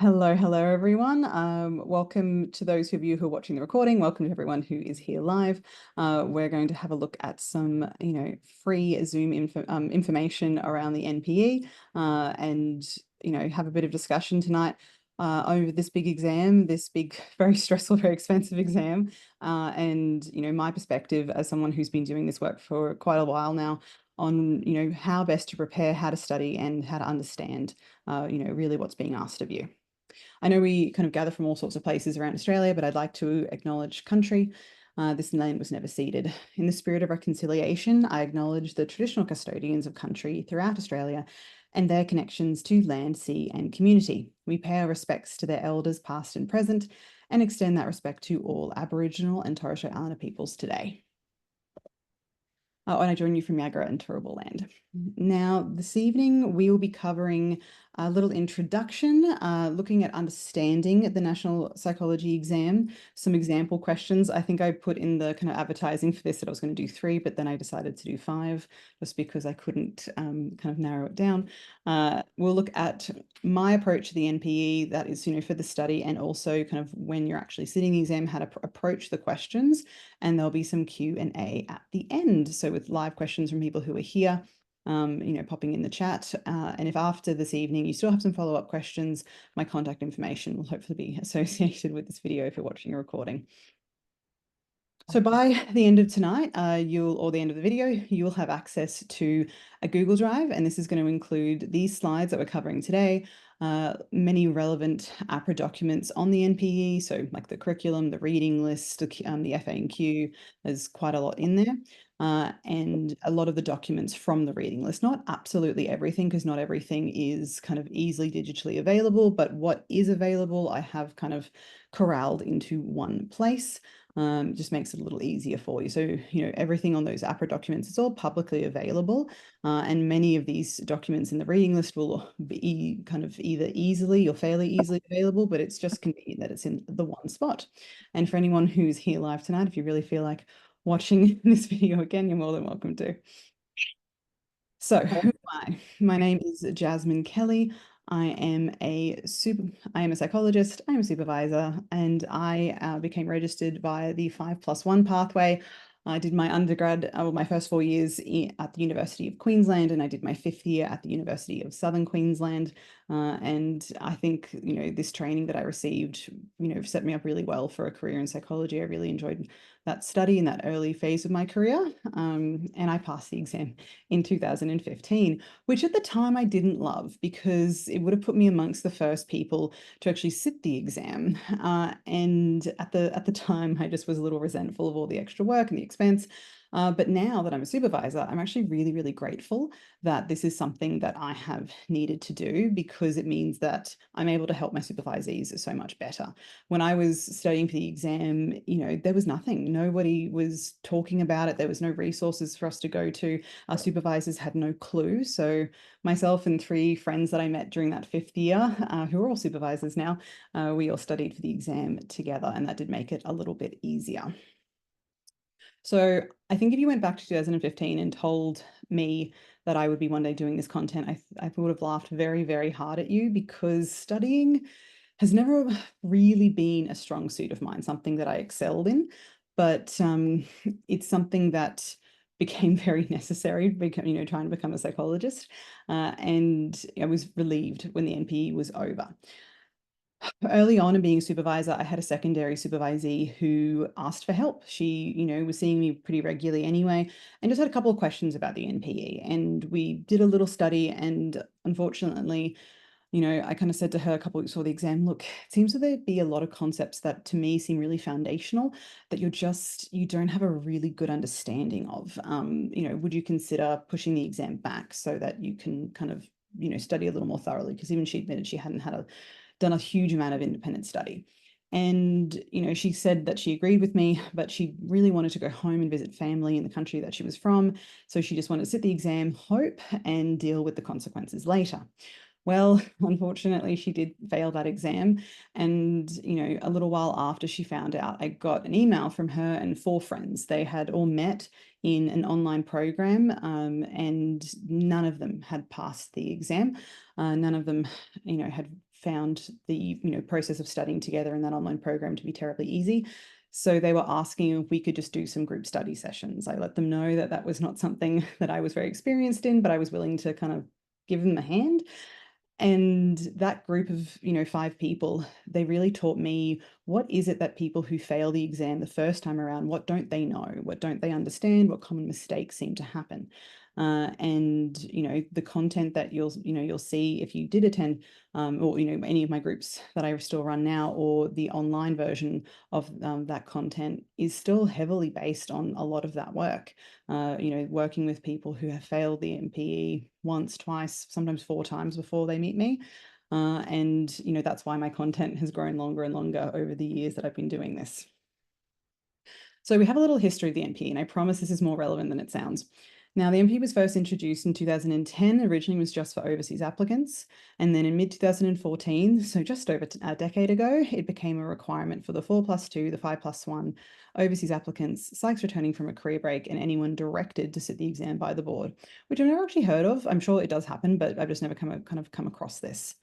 Hello, everyone. Welcome to those of you who are watching the recording. Welcome to everyone who is here live. We're going to have a look at some, free Zoom information around the NPE and, have a bit of discussion tonight over this big exam, this big, very stressful, very expensive exam. And, my perspective as someone who's been doing this work for quite a while now on, how best to prepare, how to study, and how to understand, really what's being asked of you. I know we kind of gather from all sorts of places around Australia, but I'd like to acknowledge country. This land was never ceded. In the spirit of reconciliation, I acknowledge the traditional custodians of country throughout Australia and their connections to land, sea, and community. We pay our respects to their elders, past and present, and extend that respect to all Aboriginal and Torres Strait Islander peoples today. And I join you from Niagara and Turrbal Land. Now, this evening, we will be covering a little introduction, looking at understanding the National Psychology exam, some example questions. I think I put in the kind of advertising for this that I was going to do 3, but then I decided to do 5 just because I couldn't kind of narrow it down. We'll look at my approach to the NPE, that is, for the study, and also kind of when you're actually sitting the exam, how to approach the questions. And there'll be some Q&A at the end. So with live questions from people who are here, popping in the chat. And if after this evening you still have some follow-up questions, my contact information will hopefully be associated with this video if you're watching a recording. So by the end of tonight, or the end of the video, you'll have access to a Google Drive, and this is going to include these slides that we're covering today, many relevant APRA documents on the NPE, so like the curriculum, the reading list, the FAQ, there's quite a lot in there. And a lot of the documents from the reading list, not absolutely everything, because not everything is kind of easily digitally available, but what is available, I have kind of corralled into one place. Just makes it a little easier for you. So, everything on those APRA documents is all publicly available. And many of these documents in the reading list will be kind of either easily or fairly easily available, but it's just convenient that it's in the one spot. And for anyone who's here live tonight, if you really feel like watching this video again, you're more than welcome to. So who am I? My name is Jasmine Kelly. I am a psychologist, I'm a supervisor, and I became registered via the 5+1 pathway. I did my undergrad, my first 4 years at the University of Queensland, and I did my 5th year at the University of Southern Queensland. And I think, this training that I received, set me up really well for a career in psychology. I really enjoyed that study in that early phase of my career. And I passed the exam in 2015, which at the time I didn't love because it would have put me amongst the first people to actually sit the exam. And at the time, I just was a little resentful of all the extra work and the expense. But now that I'm a supervisor, I'm actually really, really grateful that this is something that I have needed to do because it means that I'm able to help my supervisees so much better. When I was studying for the exam, there was nothing. Nobody was talking about it. There was no resources for us to go to. Our supervisors had no clue. So myself and 3 friends that I met during that 5th year, who are all supervisors now, we all studied for the exam together, and that did make it a little bit easier. So I think if you went back to 2015 and told me that I would be one day doing this content, I would have laughed very, very hard at you because studying has never really been a strong suit of mine, something that I excelled in, but it's something that became very necessary, trying to become a psychologist. And I was relieved when the NPE was over. Early on in being a supervisor, I had a secondary supervisee who asked for help. She, was seeing me pretty regularly anyway, and just had a couple of questions about the NPE. And we did a little study, and unfortunately, I kind of said to her a couple of weeks before the exam, look, it seems to there be a lot of concepts that to me seem really foundational that you don't have a really good understanding of. Would you consider pushing the exam back so that you can kind of, study a little more thoroughly? Because even she admitted she hadn't done a huge amount of independent study. And, she said that she agreed with me, but she really wanted to go home and visit family in the country that she was from. So she just wanted to sit the exam, hope, and deal with the consequences later. Well, unfortunately, she did fail that exam. And, a little while after she found out, I got an email from her and 4 friends. They had all met in an online program, and none of them had passed the exam. None of them, had found the process of studying together in that online program to be terribly easy. So they were asking if we could just do some group study sessions. I let them know that that was not something that I was very experienced in, but I was willing to kind of give them a hand. And that group of 5 people, they really taught me, what is it that people who fail the exam the first time around, what don't they know? What don't they understand? What common mistakes seem to happen? And the content that you'll see if you did attend, or any of my groups that I still run now, or the online version of that content, is still heavily based on a lot of that work. Working with people who have failed the NPE once, twice, sometimes 4 times before they meet me. And that's why my content has grown longer and longer over the years that I've been doing this. So we have a little history of the NPE, and I promise this is more relevant than it sounds. Now, the NPE was first introduced in 2010, originally was just for overseas applicants, and then in mid-2014, so just over a decade ago, it became a requirement for the 4+2, the 5+1 overseas applicants, psychs returning from a career break, and anyone directed to sit the exam by the board, which I've never actually heard of. I'm sure it does happen, but I've just never come across this.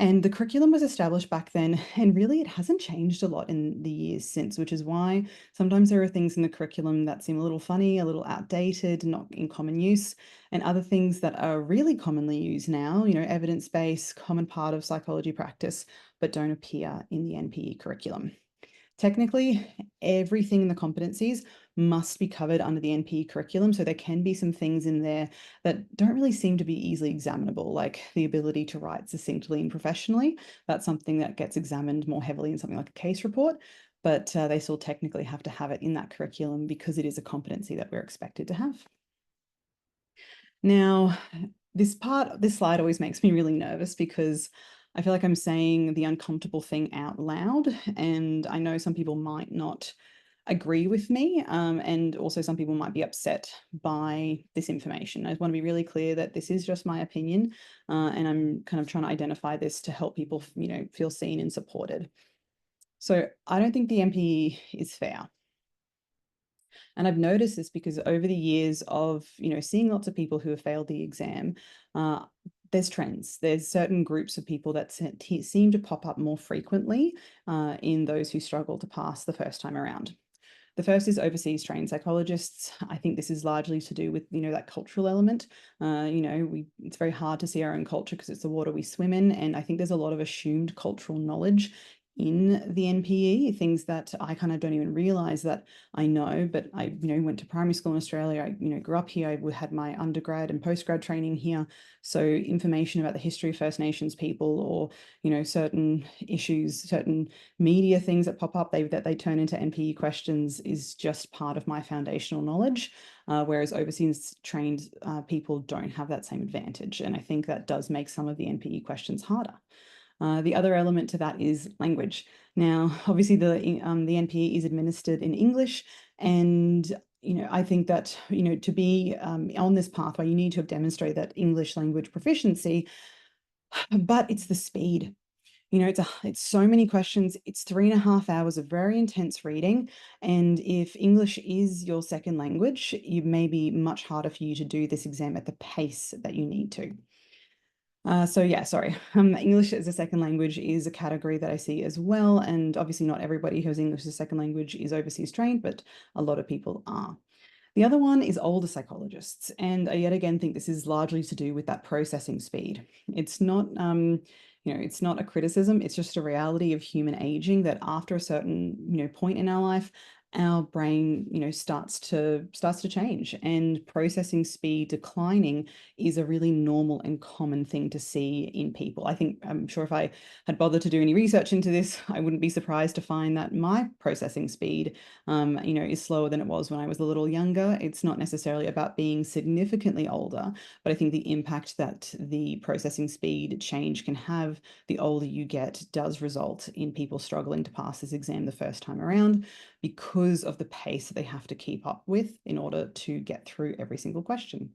And the curriculum was established back then, and really it hasn't changed a lot in the years since, which is why sometimes there are things in the curriculum that seem a little funny, a little outdated, not in common use, and other things that are really commonly used now, evidence-based, common part of psychology practice, but don't appear in the NPE curriculum. Technically, everything in the competencies must be covered under the NPE curriculum, so there can be some things in there that don't really seem to be easily examinable, like the ability to write succinctly and professionally. That's something that gets examined more heavily in something like a case report, but they still technically have to have it in that curriculum because it is a competency that we're expected to have. Now, this slide always makes me really nervous because I feel like I'm saying the uncomfortable thing out loud, and I know some people might not agree with me, and also some people might be upset by this information. I want to be really clear that this is just my opinion, and I'm kind of trying to identify this to help people, feel seen and supported. So I don't think the NPE is fair. And I've noticed this because over the years of, seeing lots of people who have failed the exam, there's trends. There's certain groups of people that seem to pop up more frequently in those who struggle to pass the first time around. The first is overseas trained psychologists. I think this is largely to do with, that cultural element. It's very hard to see our own culture because it's the water we swim in. And I think there's a lot of assumed cultural knowledge in the NPE, things that I kind of don't even realize that I know, but I, went to primary school in Australia. I, grew up here. I had my undergrad and postgrad training here. So information about the history of First Nations people, or, certain issues, certain media things that pop up, that they turn into NPE questions, is just part of my foundational knowledge, whereas overseas trained people don't have that same advantage. And I think that does make some of the NPE questions harder. The other element to that is language. Now, obviously, the NPE is administered in English, and I think that to be on this pathway, you need to have demonstrated that English language proficiency, but it's the speed. It's so many questions. It's 3.5 hours of very intense reading. And if English is your second language, it may be much harder for you to do this exam at the pace that you need to. So yeah, sorry. English as a second language is a category that I see as well. And obviously not everybody who has English as a second language is overseas trained, but a lot of people are. The other one is older psychologists, and I yet again think this is largely to do with that processing speed. It's not, it's not a criticism, it's just a reality of human aging, that after a certain, point in our life, our brain, starts to change, and processing speed declining is a really normal and common thing to see in people. I'm sure if I had bothered to do any research into this, I wouldn't be surprised to find that my processing speed is slower than it was when I was a little younger. It's not necessarily about being significantly older, but I think the impact that the processing speed change can have the older you get does result in people struggling to pass this exam the first time around, because of the pace that they have to keep up with in order to get through every single question.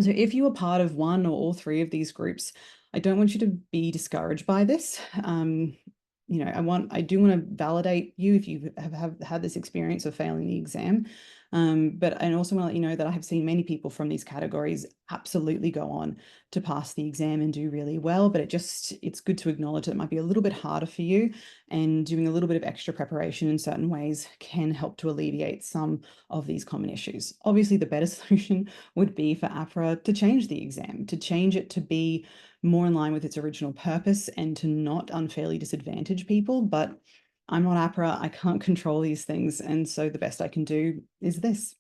So if you are part of one or all three of these groups, I don't want you to be discouraged by this. I do want to validate you if you have had this experience of failing the exam, But I also want to let you know that I have seen many people from these categories absolutely go on to pass the exam and do really well, but it's good to acknowledge that it might be a little bit harder for you, and doing a little bit of extra preparation in certain ways can help to alleviate some of these common issues. Obviously, the better solution would be for APRA to change the exam, to change it to be more in line with its original purpose and to not unfairly disadvantage people. But I'm not APRA, I can't control these things, and so the best I can do is this.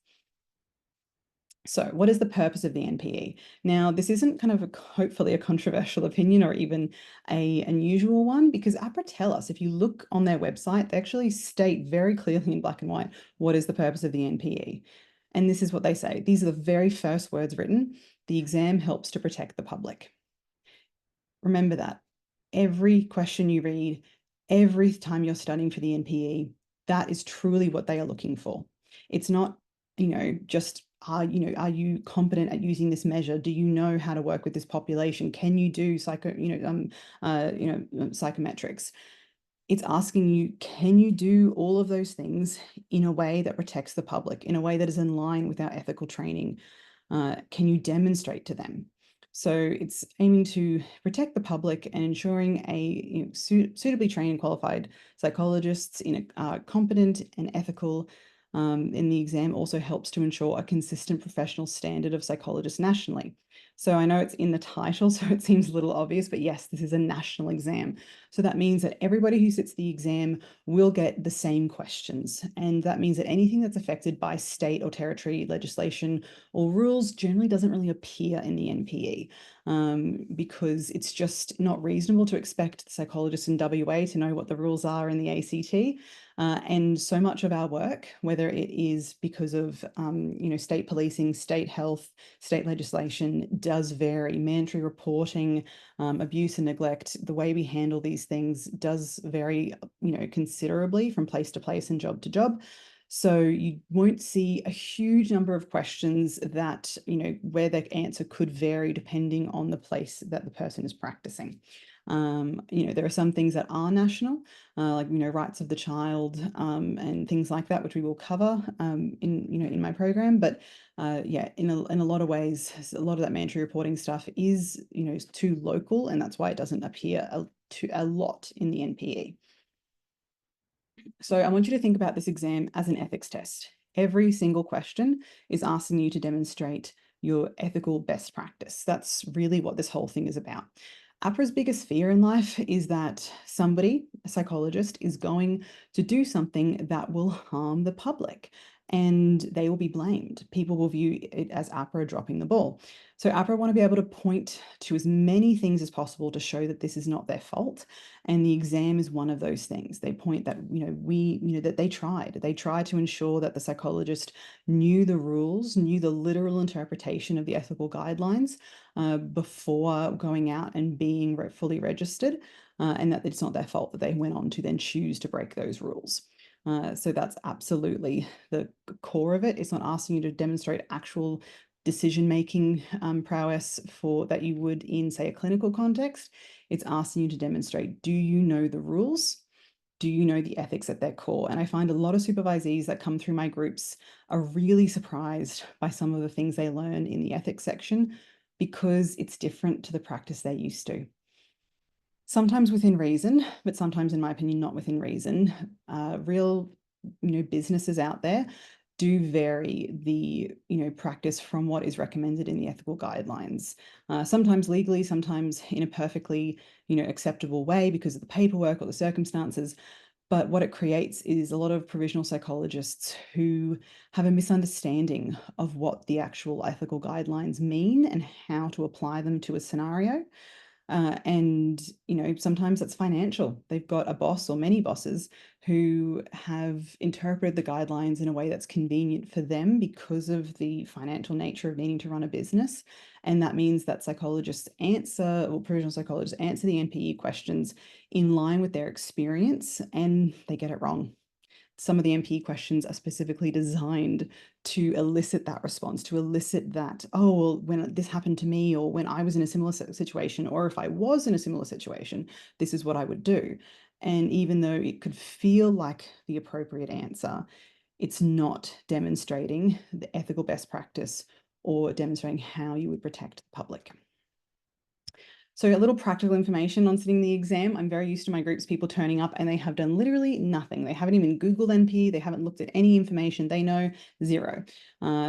So, what is the purpose of the NPE? Now, this isn't kind of hopefully a controversial opinion or even a unusual one, because APRA tell us, if you look on their website, they actually state very clearly in black and white what is the purpose of the NPE. And this is what they say. These are the very first words written. The exam helps to protect the public. Remember that. Every question you read, every time you're studying for the NPE, that is truly what they are looking for. It's not, just are you competent at using this measure? Do you know how to work with this population? Can you do psychometrics? It's asking you, can you do all of those things in a way that protects the public, in a way that is in line with our ethical training? Can you demonstrate to them? So it's aiming to protect the public and ensuring suitably trained and qualified psychologists in a competent and ethical in the exam also helps to ensure a consistent professional standard of psychologists nationally. So I know it's in the title, so it seems a little obvious, but yes, this is a national exam. So that means that everybody who sits the exam will get the same questions. And that means that anything that's affected by state or territory legislation or rules generally doesn't really appear in the NPE, because it's just not reasonable to expect the psychologists in WA to know what the rules are in the ACT. And so much of our work, whether it is because of state policing, state health, state legislation, does vary. Mandatory reporting, abuse and neglect, the way we handle these things does vary, considerably from place to place and job to job. So you won't see a huge number of questions that, where the answer could vary depending on the place that the person is practicing. There are some things that are national, like, rights of the child, and things like that, which we will cover in my program. But yeah, in a lot of ways, a lot of that mandatory reporting stuff is, too local, and that's why it doesn't appear a lot in the NPE. So I want you to think about this exam as an ethics test. Every single question is asking you to demonstrate your ethical best practice. That's really what this whole thing is about. APRA's biggest fear in life is that somebody, a psychologist, is going to do something that will harm the public, and they will be blamed. People will view it as APRA dropping the ball. So APRA want to be able to point to as many things as possible to show that this is not their fault. And the exam is one of those things. They point that, that they tried. They tried to ensure that the psychologist knew the rules, knew the literal interpretation of the ethical guidelines, before going out and being fully registered, and that it's not their fault that they went on to then choose to break those rules. So that's absolutely the core of it. It's not asking you to demonstrate actual decision-making prowess for that you would in, say, a clinical context. It's asking you to demonstrate, do you know the rules? Do you know the ethics at their core? And I find a lot of supervisees that come through my groups are really surprised by some of the things they learn in the ethics section, because it's different to the practice they're used to. Sometimes within reason, but sometimes, in my opinion, not within reason. Real, businesses out there do vary the, practice from what is recommended in the ethical guidelines. Sometimes legally, sometimes in a perfectly, acceptable way because of the paperwork or the circumstances. But what it creates is a lot of provisional psychologists who have a misunderstanding of what the actual ethical guidelines mean and how to apply them to a scenario. And, sometimes it's financial. They've got a boss or many bosses who have interpreted the guidelines in a way that's convenient for them because of the financial nature of needing to run a business. And that means that provisional psychologists answer the NPE questions in line with their experience, and they get it wrong. Some of the NPE questions are specifically designed to elicit that response, to elicit that, oh, well, when this happened to me, or when I was in a similar situation, or if I was in a similar situation, this is what I would do. And even though it could feel like the appropriate answer, It's not demonstrating the ethical best practice or demonstrating how you would protect the public. So a little practical information on sitting the exam. I'm very used to my groups, people turning up and they have done literally nothing. They haven't even Googled NPE. They haven't looked at any information. They know zero.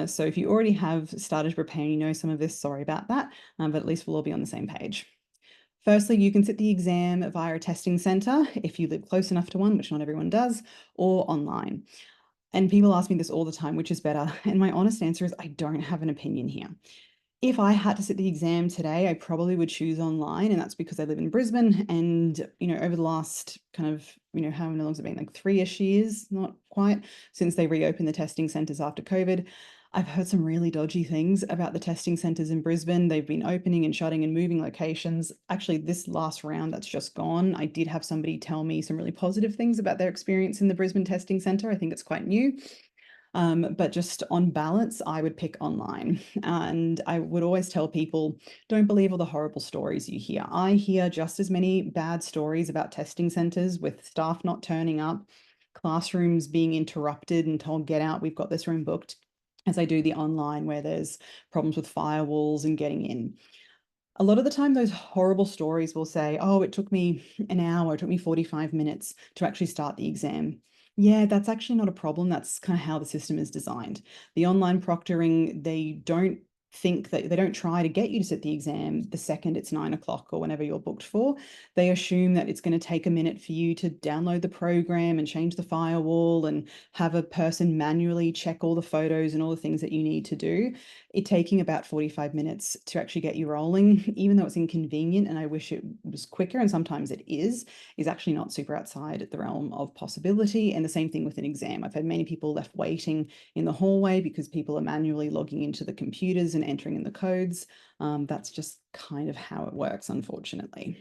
So if you already have started to prepare, you know some of this, sorry about that, but at least we'll all be on the same page. Firstly, you can sit the exam via a testing centre if you live close enough to one, which not everyone does, or online. And people ask me this all the time, which is better? And my honest answer is I don't have an opinion here. If I had to sit the exam today, I probably would choose online, and that's because I live in Brisbane. And, over the last kind of, how many long's it been? Like 3-ish years, not quite, since they reopened the testing centres after COVID. I've heard some really dodgy things about the testing centres in Brisbane. They've been opening and shutting and moving locations. Actually, this last round that's just gone, I did have somebody tell me some really positive things about their experience in the Brisbane testing centre. I think it's quite new. But just on balance, I would pick online. And I would always tell people, don't believe all the horrible stories you hear. I hear just as many bad stories about testing centres with staff not turning up, classrooms being interrupted and told, get out, we've got this room booked, as I do the online where there's problems with firewalls and getting in. A lot of the time, those horrible stories will say, oh, it took me an hour, it took me 45 minutes to actually start the exam. Yeah, that's actually not a problem. That's kind of how the system is designed. The online proctoring, they don't try to get you to sit the exam the second it's 9 o'clock or whenever you're booked for. They assume that it's going to take a minute for you to download the program and change the firewall and have a person manually check all the photos and all the things that you need to do. It taking about 45 minutes to actually get you rolling, even though it's inconvenient and I wish it was quicker, and sometimes it is actually not super outside the realm of possibility. And the same thing with an exam. I've had many people left waiting in the hallway because people are manually logging into the computers and entering in the codes. That's just kind of how it works, unfortunately.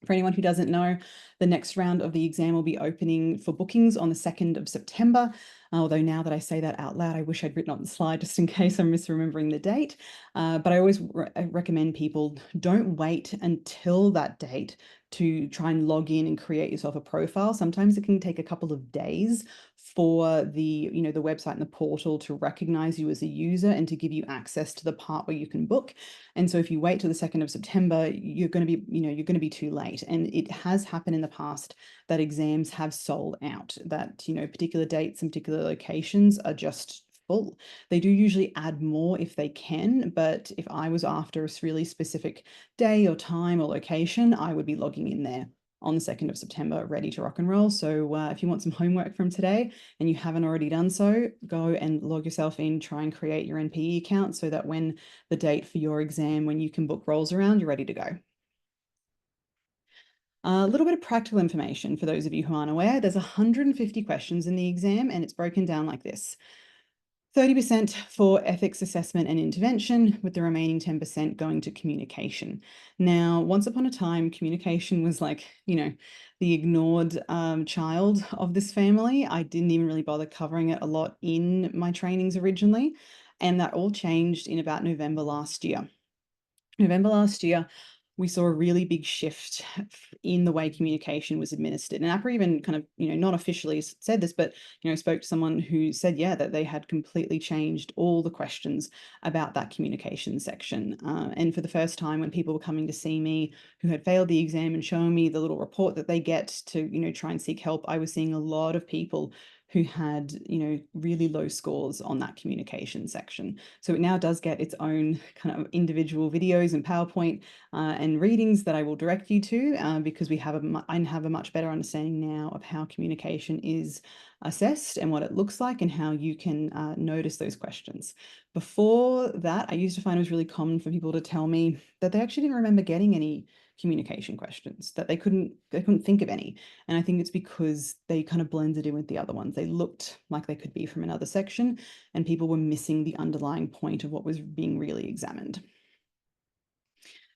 For anyone who doesn't know, the next round of the exam will be opening for bookings on the 2nd of September. Although now that I say that out loud, I wish I'd written on the slide just in case I'm misremembering the date. But I always recommend people don't wait until that date to try and log in and create yourself a profile. Sometimes it can take a couple of days for the website and the portal to recognize you as a user and to give you access to the part where you can book. And so if you wait till the 2nd of September, you're going to be too late. And it has happened in the past that exams have sold out, that, particular dates and particular locations are just full. They do usually add more if they can, but if I was after a really specific day or time or location, I would be logging in there on the 2nd of September, ready to rock and roll. So if you want some homework from today and you haven't already done so, go and log yourself in, try and create your NPE account so that when the date for your exam, when you can book rolls around, you're ready to go. A little bit of practical information for those of you who aren't aware. There's 150 questions in the exam and it's broken down like this. 30% for ethics assessment and intervention, with the remaining 10% going to communication. Now, once upon a time, communication was like, the ignored child of this family. I didn't even really bother covering it a lot in my trainings originally. And that all changed in about November last year. November last year, we saw a really big shift in the way communication was administered. And APRA even kind of, not officially said this, but, spoke to someone who said, yeah, that they had completely changed all the questions about that communication section. And for the first time, when people were coming to see me who had failed the exam and showing me the little report that they get to, try and seek help, I was seeing a lot of people who had, really low scores on that communication section. So it now does get its own kind of individual videos and PowerPoint and readings that I will direct you to because I have a much better understanding now of how communication is assessed and what it looks like and how you can notice those questions. Before that, I used to find it was really common for people to tell me that they actually didn't remember getting any communication questions, that they couldn't think of any. And I think it's because they kind of blended in with the other ones. They looked like they could be from another section and people were missing the underlying point of what was being really examined.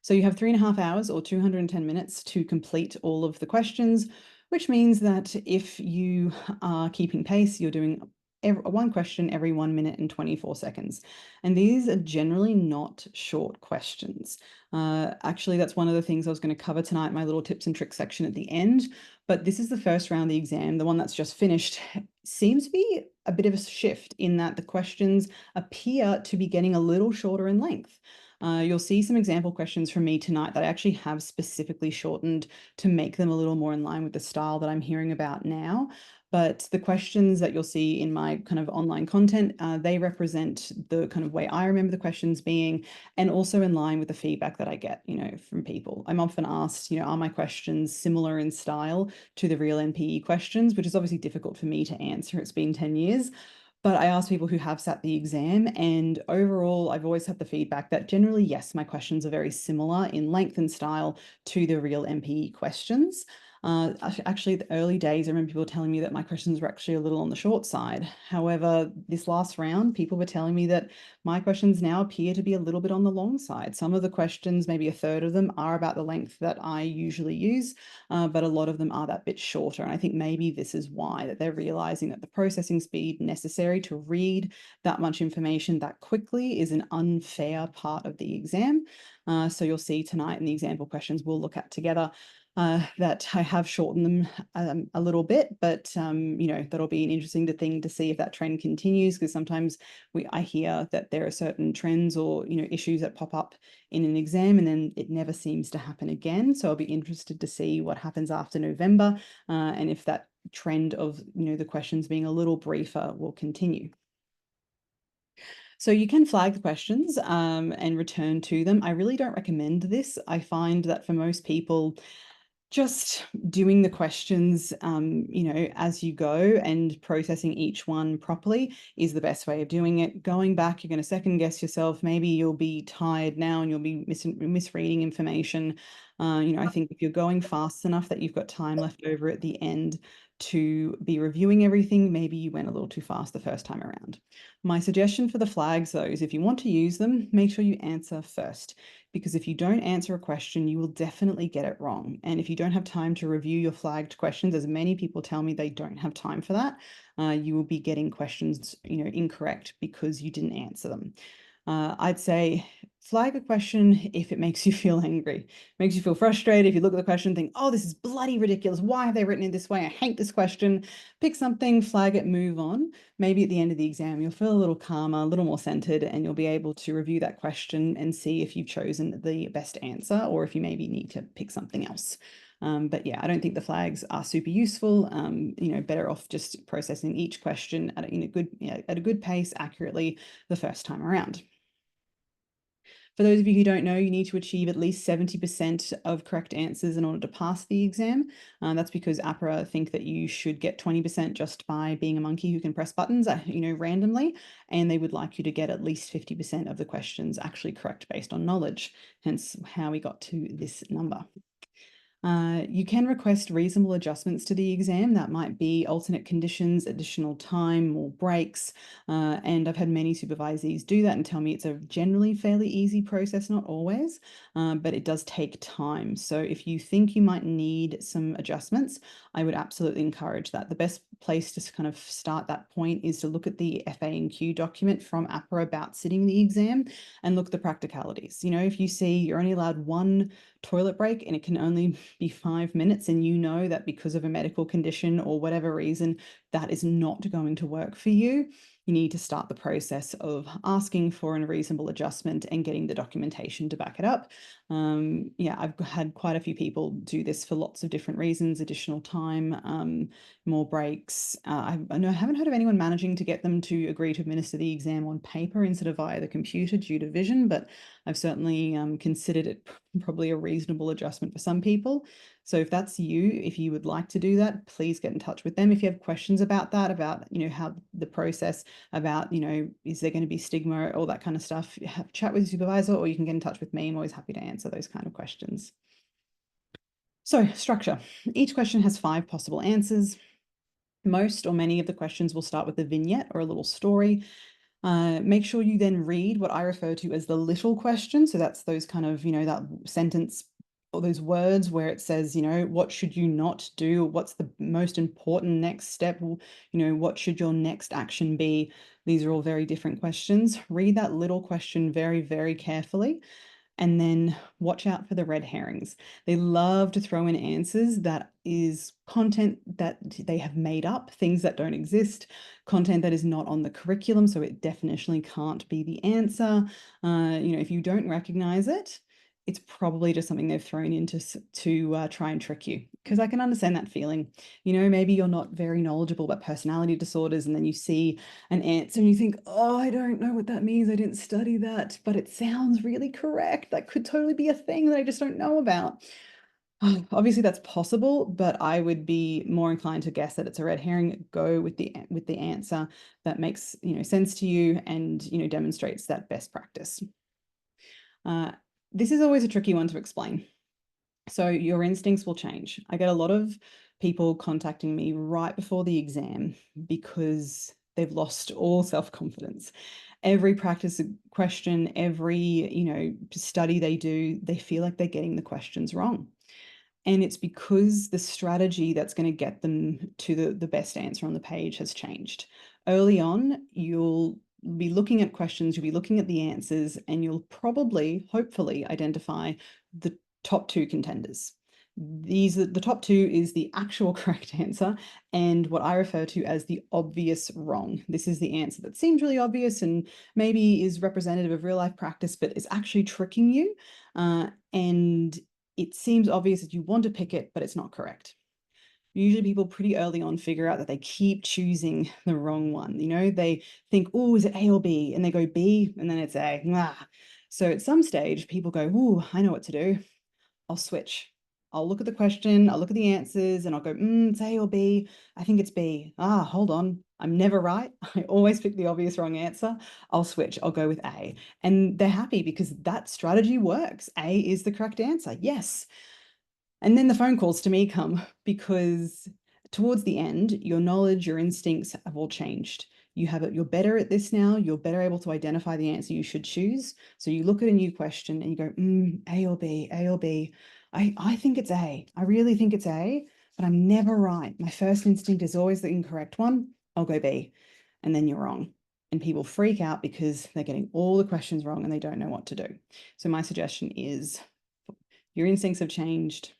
So you have 3.5 hours or 210 minutes to complete all of the questions, which means that if you are keeping pace, you're doing one question every 1 minute and 24 seconds. And these are generally not short questions. Actually, that's one of the things I was going to cover tonight, my little tips and tricks section at the end. But this is the first round of the exam, the one that's just finished, seems to be a bit of a shift in that the questions appear to be getting a little shorter in length. You'll see some example questions from me tonight that I actually have specifically shortened to make them a little more in line with the style that I'm hearing about now. But the questions that you'll see in my kind of online content, they represent the kind of way I remember the questions being, and also in line with the feedback that I get, from people. I'm often asked, are my questions similar in style to the real NPE questions, which is obviously difficult for me to answer. It's been 10 years. But I ask people who have sat the exam, and overall, I've always had the feedback that generally, yes, my questions are very similar in length and style to the real NPE questions. Actually, the early days, I remember people telling me that my questions were actually a little on the short side. However, this last round, people were telling me that my questions now appear to be a little bit on the long side. Some of the questions, maybe a third of them, are about the length that I usually use, but a lot of them are that bit shorter. And I think maybe this is why, that they're realizing that the processing speed necessary to read that much information that quickly is an unfair part of the exam. So you'll see tonight in the example questions we'll look at together, that I have shortened them a little bit, but that'll be an interesting thing to see if that trend continues, because sometimes I hear that there are certain trends or issues that pop up in an exam and then it never seems to happen again. So I'll be interested to see what happens after November, and if that trend of the questions being a little briefer will continue. So you can flag the questions and return to them. I really don't recommend this. I find that for most people, just doing the questions, as you go and processing each one properly is the best way of doing it. Going back, you're going to second guess yourself. Maybe you'll be tired now and you'll be misreading information. I think if you're going fast enough that you've got time left over at the end to be reviewing everything, maybe you went a little too fast the first time around. My suggestion for the flags, though, is if you want to use them, make sure you answer first. Because if you don't answer a question, you will definitely get it wrong. And if you don't have time to review your flagged questions, as many people tell me they don't have time for that, you will be getting questions, incorrect because you didn't answer them. I'd say flag a question if it makes you feel angry, makes you feel frustrated. If you look at the question and think, oh, this is bloody ridiculous. Why have they written it this way? I hate this question. Pick something, flag it, move on. Maybe at the end of the exam, you'll feel a little calmer, a little more centered, and you'll be able to review that question and see if you've chosen the best answer or if you maybe need to pick something else. But yeah, I don't think the flags are super useful. Better off just processing each question at a good pace, accurately the first time around. For those of you who don't know, you need to achieve at least 70% of correct answers in order to pass the exam. That's because APRA think that you should get 20% just by being a monkey who can press buttons, randomly, and they would like you to get at least 50% of the questions actually correct based on knowledge, hence how we got to this number. You can request reasonable adjustments to the exam. That might be alternate conditions, additional time, more breaks. And I've had many supervisees do that and tell me it's a generally fairly easy process, not always, but it does take time. So if you think you might need some adjustments, I would absolutely encourage that. The best place to kind of start that point is to look at the FAQ document from APRA about sitting the exam and look at the practicalities. If you see you're only allowed one toilet break and it can only be 5 minutes, and that because of a medical condition or whatever reason that is not going to work for you, you need to start the process of asking for a reasonable adjustment and getting the documentation to back it up. I've had quite a few people do this for lots of different reasons: additional time, more breaks. I haven't heard of anyone managing to get them to agree to administer the exam on paper instead of via the computer due to vision, but I've certainly considered it probably a reasonable adjustment for some people. So if that's you, if you would like to do that, please get in touch with them. If you have questions about that, about, how the process, about, is there going to be stigma, all that kind of stuff, have a chat with your supervisor, or you can get in touch with me. I'm always happy to answer those kind of questions. So structure. Each question has 5 possible answers. Most or many of the questions will start with a vignette or a little story. Make sure you then read what I refer to as the little question. So that's those kind of, that sentence all those words where it says, what should you not do? What's the most important next step? What should your next action be? These are all very different questions. Read that little question very, very carefully. And then watch out for the red herrings. They love to throw in answers that is content that they have made up, things that don't exist, content that is not on the curriculum, so it definitionally can't be the answer. If you don't recognize it, it's probably just something they've thrown in to try and trick you. Because I can understand that feeling. Maybe you're not very knowledgeable about personality disorders, and then you see an answer and you think, oh, I don't know what that means. I didn't study that, but it sounds really correct. That could totally be a thing that I just don't know about. Obviously, that's possible, but I would be more inclined to guess that it's a red herring. Go with the answer that makes sense to you and demonstrates that best practice. This is always a tricky one to explain. So your instincts will change. I get a lot of people contacting me right before the exam because they've lost all self-confidence. Every practice question, every study they do, they feel like they're getting the questions wrong. And it's because the strategy that's going to get them to the best answer on the page has changed. Early on, you'll be looking at questions, you'll be looking at the answers, and you'll probably, hopefully, identify the top two contenders. The top two is the actual correct answer and what I refer to as the obvious wrong. This is the answer that seems really obvious and maybe is representative of real life practice, but is actually tricking you. And it seems obvious that you want to pick it, but it's not correct. Usually people pretty early on figure out that they keep choosing the wrong one. They think, oh, is it A or B? And they go B, and then it's A. So at some stage, people go, oh, I know what to do. I'll switch. I'll look at the question, I'll look at the answers, and I'll go, it's A or B. I think it's B. Hold on. I'm never right. I always pick the obvious wrong answer. I'll switch. I'll go with A. And they're happy because that strategy works. A is the correct answer. Yes. And then the phone calls to me come because towards the end, your knowledge, your instincts have all changed. You're better at this now. You're better able to identify the answer you should choose. So you look at a new question and you go, A or B, A or B. I think it's A. I really think it's A, but I'm never right. My first instinct is always the incorrect one. I'll go B. And then you're wrong. And people freak out because they're getting all the questions wrong and they don't know what to do. So my suggestion is your instincts have changed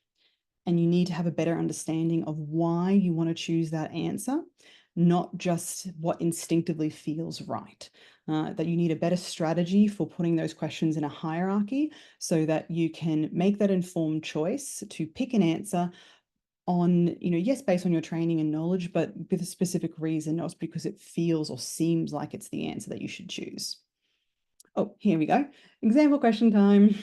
and you need to have a better understanding of why you want to choose that answer, not just what instinctively feels right. That you need a better strategy for putting those questions in a hierarchy so that you can make that informed choice to pick an answer on, yes, based on your training and knowledge, but with a specific reason, not because it feels or seems like it's the answer that you should choose. Oh, here we go. Example question time.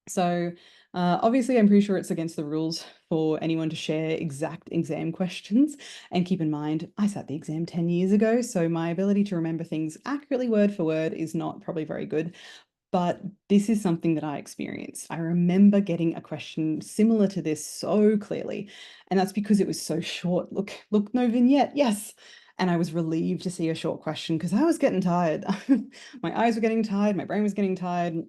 So obviously, I'm pretty sure it's against the rules for anyone to share exact exam questions. And keep in mind, I sat the exam 10 years ago, so my ability to remember things accurately word for word is not probably very good. But this is something that I experienced. I remember getting a question similar to this so clearly, and that's because it was so short. Look, no vignette, yes. And I was relieved to see a short question because I was getting tired. My eyes were getting tired, my brain was getting tired.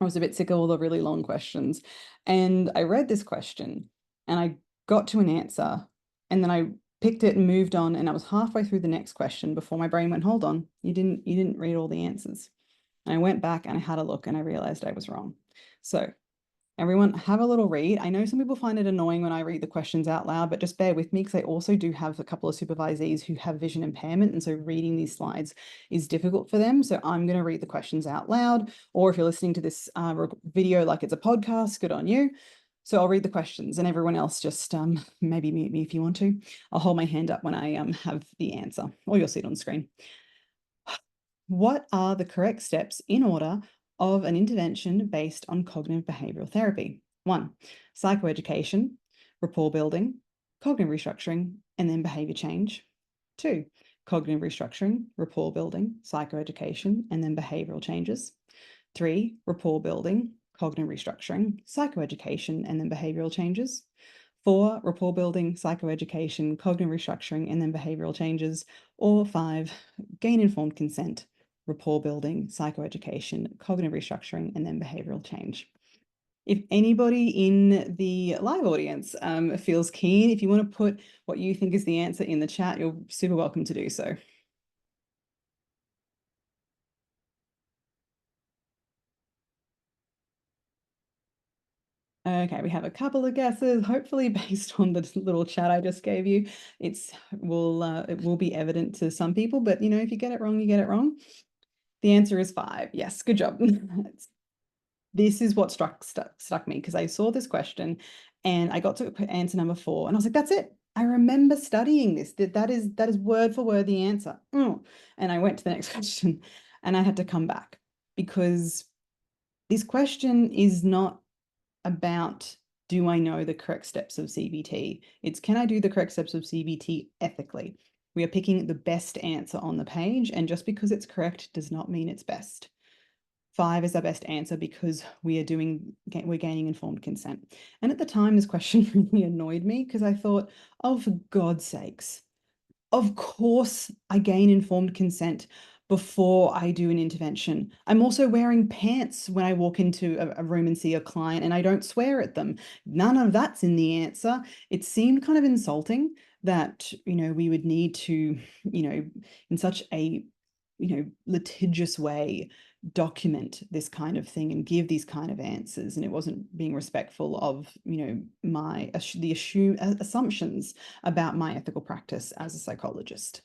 I was a bit sick of all the really long questions. And I read this question and I got to an answer and then I picked it and moved on, and I was halfway through the next question before my brain went, hold on, you didn't read all the answers. And I went back and I had a look and I realized I was wrong. So everyone have a little read. I know some people find it annoying when I read the questions out loud, but just bear with me because I also do have a couple of supervisees who have vision impairment. And so reading these slides is difficult for them. So I'm going to read the questions out loud. Or if you're listening to this video like it's a podcast, good on you. So I'll read the questions and everyone else just maybe mute me if you want to. I'll hold my hand up when I have the answer, or you'll see it on screen. What are the correct steps in order of an intervention based on cognitive behavioral therapy? 1, psychoeducation, rapport building, cognitive restructuring, and then behavior change. 2, cognitive restructuring, rapport building, psychoeducation, and then behavioral changes. 3, rapport building, cognitive restructuring, psychoeducation, and then behavioral changes. 4, rapport building, psychoeducation, cognitive restructuring, and then behavioral changes. Or 5, gain informed consent, rapport building, psychoeducation, cognitive restructuring, and then behavioral change. If anybody in the live audience feels keen, if you want to put what you think is the answer in the chat, you're super welcome to do so. Okay, we have a couple of guesses, hopefully based on the little chat I just gave you. It will be evident to some people, but if you get it wrong, you get it wrong. The answer is 5. Yes, good job. This is what stuck me, because I saw this question and I got to answer number 4 and I was like, that's it. I remember studying this. That is word for word the answer. And I went to the next question and I had to come back, because this question is not about, do I know the correct steps of CBT? It's, can I do the correct steps of CBT ethically? We are picking the best answer on the page, and just because it's correct does not mean it's best. 5 is our best answer because we're gaining informed consent. And at the time, this question really annoyed me, because I thought, oh, for God's sakes, of course I gain informed consent before I do an intervention. I'm also wearing pants when I walk into a room and see a client, and I don't swear at them. None of that's in the answer. It seemed kind of insulting that, we would need to, in such a, litigious way, document this kind of thing and give these kind of answers, and it wasn't being respectful of the assumptions about my ethical practice as a psychologist.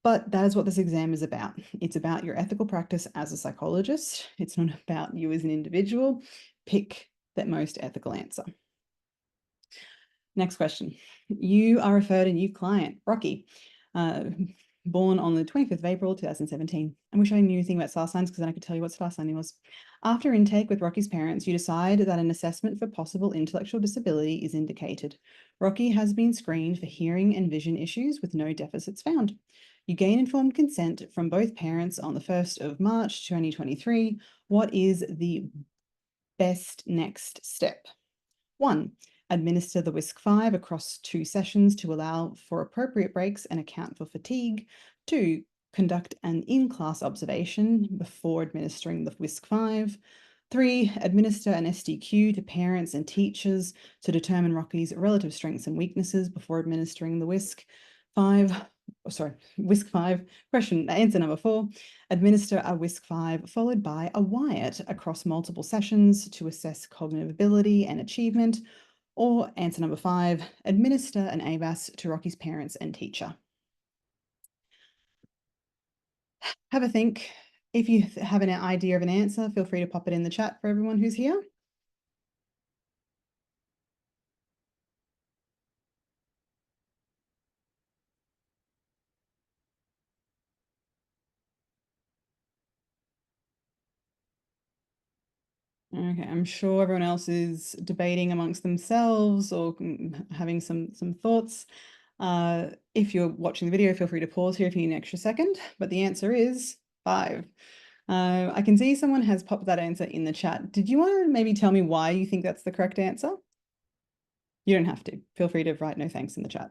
But that is what this exam is about. It's about your ethical practice as a psychologist. It's not about you as an individual. Pick that most ethical answer. Next question. You are referred a new client, Rocky, born on the 25th of April 2017. I wish I knew anything about star signs, because then I could tell you what star sign he was. After intake with Rocky's parents, you decide that an assessment for possible intellectual disability is indicated. Rocky has been screened for hearing and vision issues with no deficits found. You gain informed consent from both parents on the 1st of March 2023. What is the best next step? 1. Administer the WISC-5 across 2 sessions to allow for appropriate breaks and account for fatigue. 2. Conduct an in-class observation before administering the WISC-5. 3. Administer an SDQ to parents and teachers to determine Rocky's relative strengths and weaknesses before administering the WISC. WISC-5. Answer number 4. Administer a WISC-5 followed by a WIAT across multiple sessions to assess cognitive ability and achievement. Or answer number 5, administer an ABAS to Rocky's parents and teacher. Have a think. If you have an idea of an answer, feel free to pop it in the chat for everyone who's here. Okay, I'm sure everyone else is debating amongst themselves or having some thoughts. If you're watching the video, feel free to pause here if you need an extra second, but the answer is 5. I can see someone has popped that answer in the chat. Did you want to maybe tell me why you think that's the correct answer? You don't have to. Feel free to write no thanks in the chat.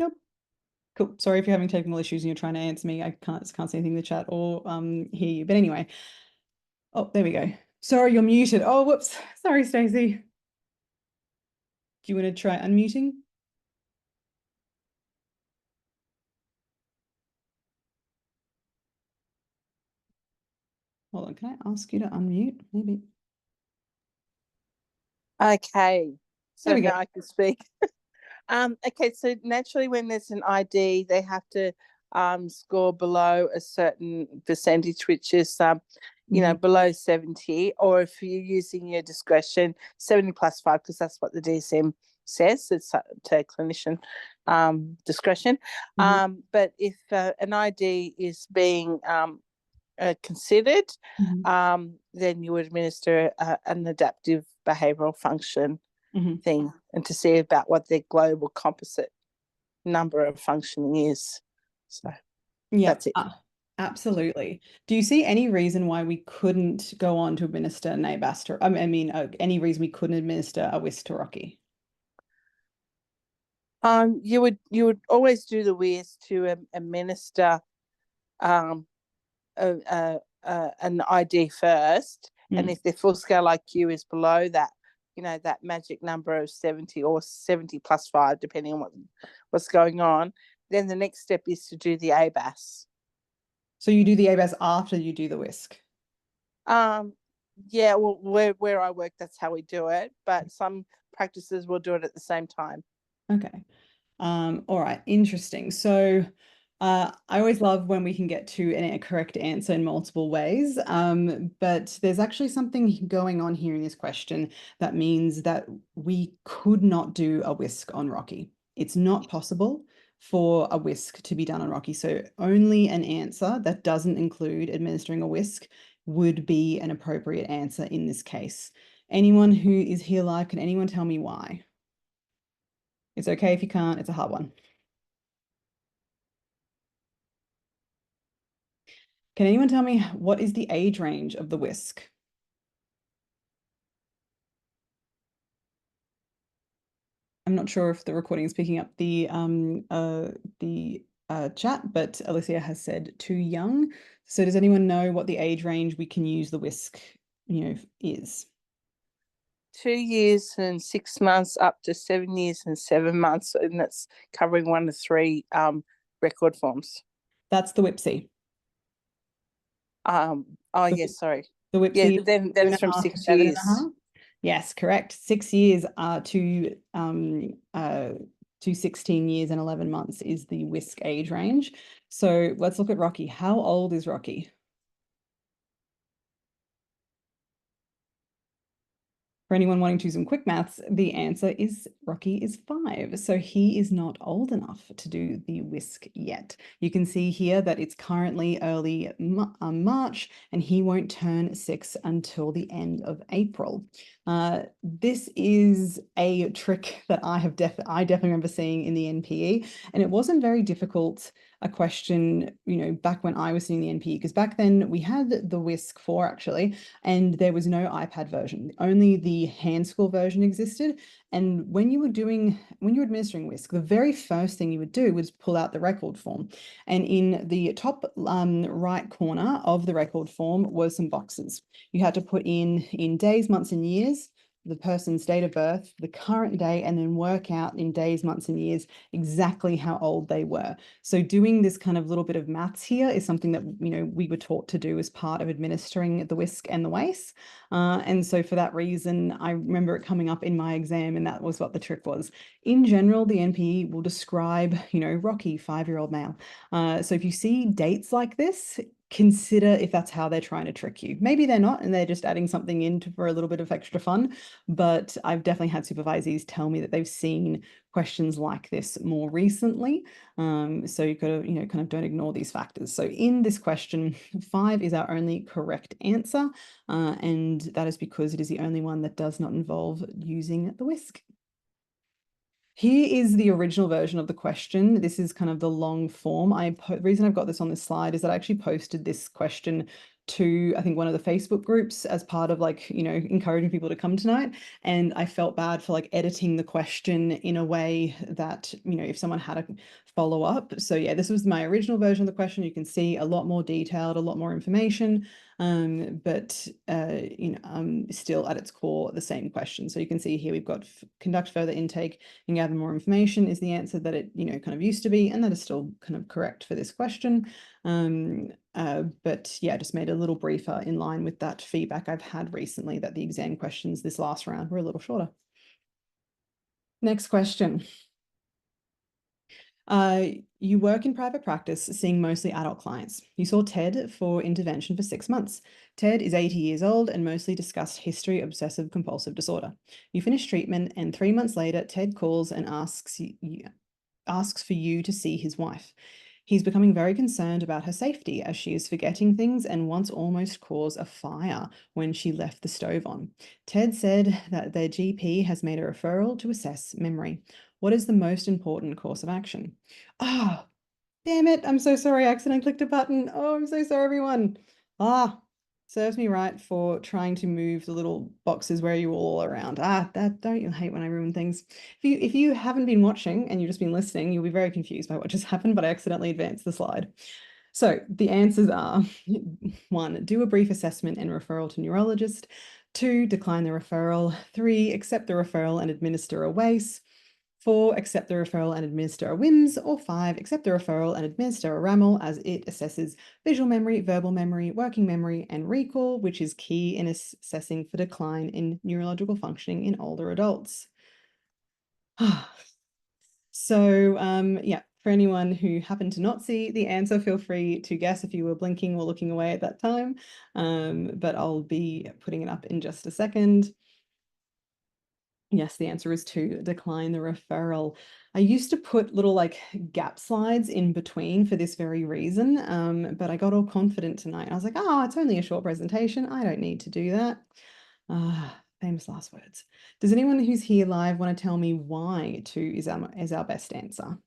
Nope. Cool. Sorry if you're having technical issues and you're trying to answer me. I can't see anything in the chat or hear you. But anyway. Oh, there we go. Sorry, you're muted. Oh, whoops. Sorry, Stacey. Do you want to try unmuting? Hold on. Can I ask you to unmute? Maybe. Okay. So There we go. now I can speak. Okay, so naturally when there's an ID, they have to score below a certain percentage, which is below 70, or if you're using your discretion, 70 plus 5, because that's what the DSM says. It's to clinician discretion. But if an ID is being considered, then you would administer an adaptive behavioral function thing, and to see about what their global composite number of functioning is. So yeah, that's it. Absolutely. Do you see any reason why we couldn't go on to administer an ABAS to, any reason we couldn't administer a WIS to Rocky? You would always do the whisk to administer um an ID first, and Mm. if their full scale IQ is below that, that magic number of 70 or 70 plus 5, depending on what's going on, then the next step is to do the ABAS. So you do the ABAS after you do the whisk. Um, yeah, well, where I work, that's how we do it, but some practices will do it at the same time. Okay. All right, interesting. So I always love when we can get to a correct answer in multiple ways, but there's actually something going on here in this question that means that we could not do a whisk on Rocky. It's not possible for a whisk to be done on Rocky. So only an answer that doesn't include administering a whisk would be an appropriate answer in this case. Anyone who is here live, can anyone tell me why? It's okay if you can't, it's a hard one. Can anyone tell me what is the age range of the whisk? I'm not sure if the recording is picking up the chat, but Alicia has said too young. So does anyone know what the age range we can use the whisk, is? 2 years and 6 months up to 7 years and 7 months, and that's covering one of three record forms. That's the Whipsy. Oh The, yes, sorry. the Yeah, Whipsy then two and it's a from half to 6 years. 7.5. Yes, correct. 6 years to 16 years and 11 months is the whisk age range. So let's look at Rocky. How old is Rocky? For anyone wanting to do some quick maths, the answer is Rocky is 5. So he is not old enough to do the whisk yet. You can see here that it's currently early March and he won't turn 6 until the end of April. This is a trick that I definitely remember seeing in the NPE, and it wasn't very difficult a question, back when I was seeing the NPE, because back then we had the Whisk 4 actually, and there was no iPad version. Only the hand school version existed. And when you were administering Whisk, the very first thing you would do was pull out the record form. And in the top right corner of the record form was some boxes. You had to put in days, months, and years, the person's date of birth, the current day, and then work out in days, months, and years exactly how old they were. So doing this kind of little bit of maths here is something that we were taught to do as part of administering the whisk and the wace. And so for that reason, I remember it coming up in my exam, and that was what the trick was. In general, the NPE will describe, Rocky, 5-year-old male. So if you see dates like this, consider if that's how they're trying to trick you. Maybe they're not, and they're just adding something in for a little bit of extra fun. But I've definitely had supervisees tell me that they've seen questions like this more recently. So you've got to, kind of don't ignore these factors. So in this question, 5 is our only correct answer. And that is because it is the only one that does not involve using the whisk. Here is the original version of the question. This is kind of the long form. The reason I've got this on this slide is that I actually posted this question to, I think, one of the Facebook groups as part of encouraging people to come tonight. And I felt bad for editing the question in a way that, if someone had a follow up. So yeah, this was my original version of the question. You can see a lot more detailed, a lot more information. But still at its core, the same question. So you can see here we've got conduct further intake and gather more information is the answer that it, kind of used to be, and that is still kind of correct for this question. But yeah, just made a little briefer in line with that feedback I've had recently that the exam questions this last round were a little shorter. Next question. You work in private practice, seeing mostly adult clients. You saw Ted for intervention for 6 months. Ted is 80 years old and mostly discussed history of obsessive compulsive disorder. You finish treatment, and 3 months later, Ted calls and asks for you to see his wife. He's becoming very concerned about her safety as she is forgetting things and once almost caused a fire when she left the stove on. Ted said that their GP has made a referral to assess memory. What is the most important course of action? Ah, damn it. I'm so sorry. I accidentally clicked a button. Oh, I'm so sorry, everyone. Ah, Serves me right for trying to move the little boxes where you all around. That don't you hate when I ruin things? If you haven't been watching and you've just been listening, you'll be very confused by what just happened, but I accidentally advanced the slide. So the answers are 1, do a brief assessment and referral to neurologist. 2, decline the referral. 3, accept the referral and administer a WACE. 4, accept the referral and administer a WIMS, or 5, accept the referral and administer a RAML as it assesses visual memory, verbal memory, working memory, and recall, which is key in assessing for decline in neurological functioning in older adults. So yeah, for anyone who happened to not see the answer, feel free to guess if you were blinking or looking away at that time, but I'll be putting it up in just a second. Yes, the answer is 2, decline the referral. I used to put little like gap slides in between for this very reason, but I got all confident tonight. I was like, oh, it's only a short presentation. I don't need to do that. Famous last words. Does anyone who's here live want to tell me why 2 is our best answer?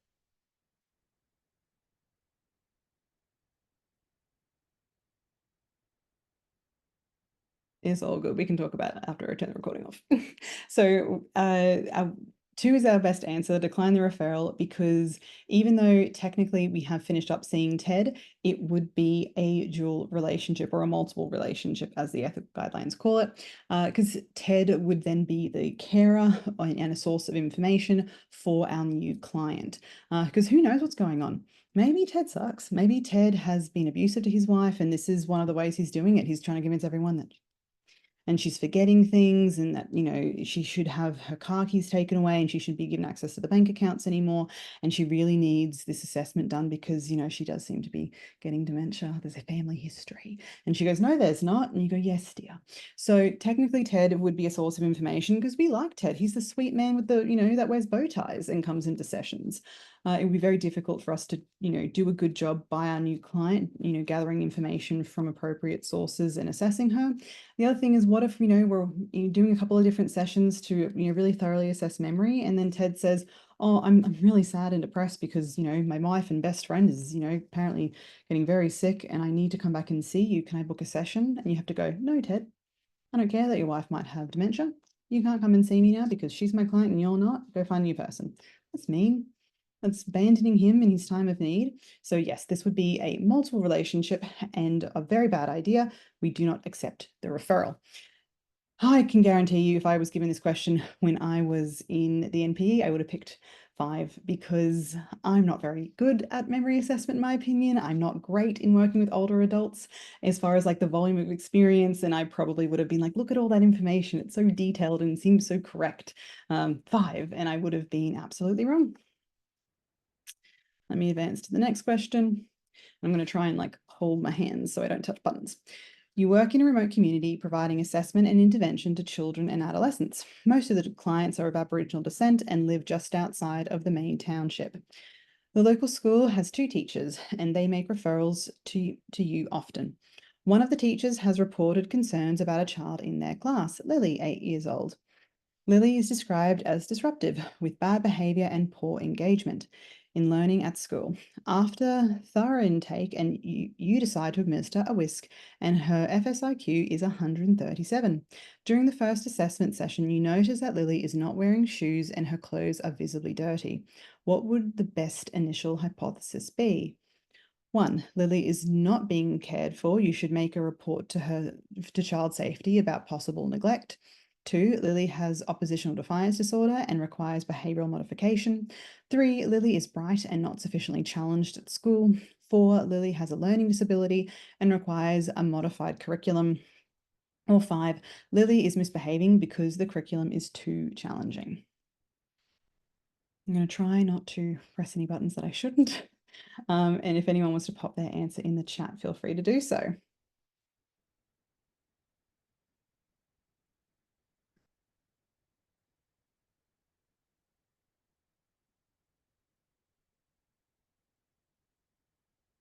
It's all good. We can talk about it after I turn the recording off. So, 2 is our best answer, decline the referral, because even though technically we have finished up seeing Ted, it would be a dual relationship or a multiple relationship, as the ethical guidelines call it, because Ted would then be the carer and a source of information for our new client. Because who knows what's going on? Maybe Ted sucks. Maybe Ted has been abusive to his wife, and this is one of the ways he's doing it. He's trying to convince everyone that and she's forgetting things and that, she should have her car keys taken away and she should be given access to the bank accounts anymore. And she really needs this assessment done because, she does seem to be getting dementia. There's a family history. And she goes, no, there's not. And you go, yes, dear. So technically Ted would be a source of information because we like Ted. He's the sweet man with the, that wears bow ties and comes into sessions. It would be very difficult for us to, do a good job by our new client, gathering information from appropriate sources and assessing her. The other thing is, what if, we're doing a couple of different sessions to, really thoroughly assess memory, and then Ted says, oh, I'm really sad and depressed because, my wife and best friend is, apparently getting very sick and I need to come back and see you. Can I book a session? And you have to go, no, Ted, I don't care that your wife might have dementia. You can't come and see me now because she's my client and you're not. Go find a new person. That's mean. That's abandoning him in his time of need. So yes, this would be a multiple relationship and a very bad idea. We do not accept the referral. I can guarantee you if I was given this question when I was in the NPE, I would have picked 5 because I'm not very good at memory assessment, in my opinion. I'm not great in working with older adults as far as like the volume of experience. And I probably would have been like, look at all that information. It's so detailed and seems so correct. 5, and I would have been absolutely wrong. Let me advance to the next question. I'm going to try and like hold my hands so I don't touch buttons. You work in a remote community providing assessment and intervention to children and adolescents. Most of the clients are of Aboriginal descent and live just outside of the main township. The local school has 2 teachers and they make referrals to you often. One of the teachers has reported concerns about a child in their class, Lily, 8 years old. Lily is described as disruptive, with bad behaviour and poor engagement in learning at school. After thorough intake, and you decide to administer a whisk, and her FSIQ is 137. During the first assessment session, you notice that Lily is not wearing shoes and her clothes are visibly dirty. What would the best initial hypothesis be? 1, Lily is not being cared for. You should make a report to child safety about possible neglect. 2, Lily has oppositional defiance disorder and requires behavioral modification. 3, Lily is bright and not sufficiently challenged at school. 4, Lily has a learning disability and requires a modified curriculum. Or 5, Lily is misbehaving because the curriculum is too challenging. I'm going to try not to press any buttons that I shouldn't. And if anyone wants to pop their answer in the chat, feel free to do so.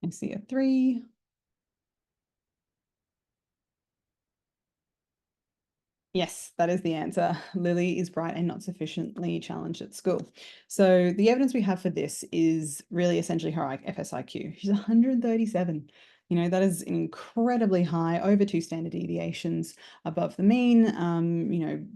I see a 3. Yes, that is the answer. Lily is bright and not sufficiently challenged at school. So the evidence we have for this is really essentially her FSIQ. She's 137. That is incredibly high, over 2 standard deviations above the mean.